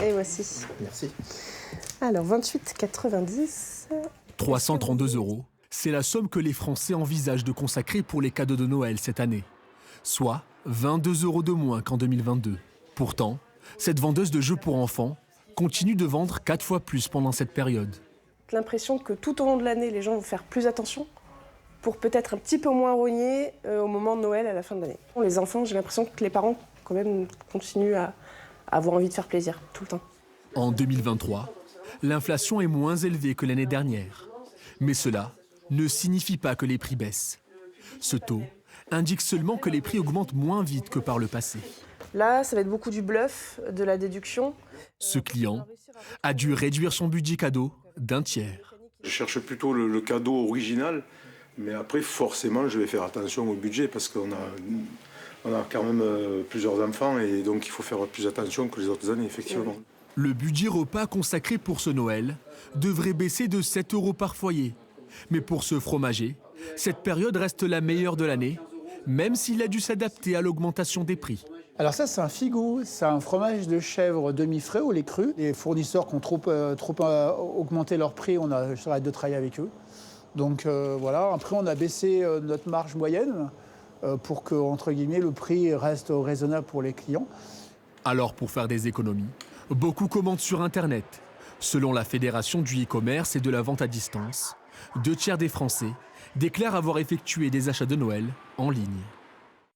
Et voici. Merci. Alors, 28,90. 332 €, c'est la somme que les Français envisagent de consacrer pour les cadeaux de Noël cette année. Soit 22 € de moins qu'en 2022. Pourtant, cette vendeuse de jeux pour enfants continue de vendre 4 fois plus pendant cette période. J'ai l'impression que tout au long de l'année, les gens vont faire plus attention pour peut-être un petit peu moins rogner au moment de Noël à la fin de l'année. Les enfants, j'ai l'impression que les parents, quand même, continuent à avoir envie de faire plaisir tout le temps. En 2023, l'inflation est moins élevée que l'année dernière. Mais cela ne signifie pas que les prix baissent. Ce taux indique seulement que les prix augmentent moins vite que par le passé. Là, ça va être beaucoup du bluff, de la déduction. Ce client a dû réduire son budget cadeau d'un tiers. Je cherche plutôt le cadeau original, mais après, forcément, je vais faire attention au budget parce qu'on a quand même plusieurs enfants et donc il faut faire plus attention que les autres années, effectivement. Le budget repas consacré pour ce Noël devrait baisser de 7 € par foyer. Mais pour ce fromager, cette période reste la meilleure de l'année, même s'il a dû s'adapter à l'augmentation des prix. Alors ça, c'est un figo, c'est un fromage de chèvre demi-frais au lait cru. Les fournisseurs qui ont trop augmenté leur prix, on a arrêté de travailler avec eux. Donc voilà, après on a baissé notre marge moyenne pour que, entre guillemets, le prix reste raisonnable pour les clients. Alors pour faire des économies, beaucoup commandent sur Internet. Selon la Fédération du e-commerce et de la vente à distance, 2 tiers des Français déclarent avoir effectué des achats de Noël en ligne.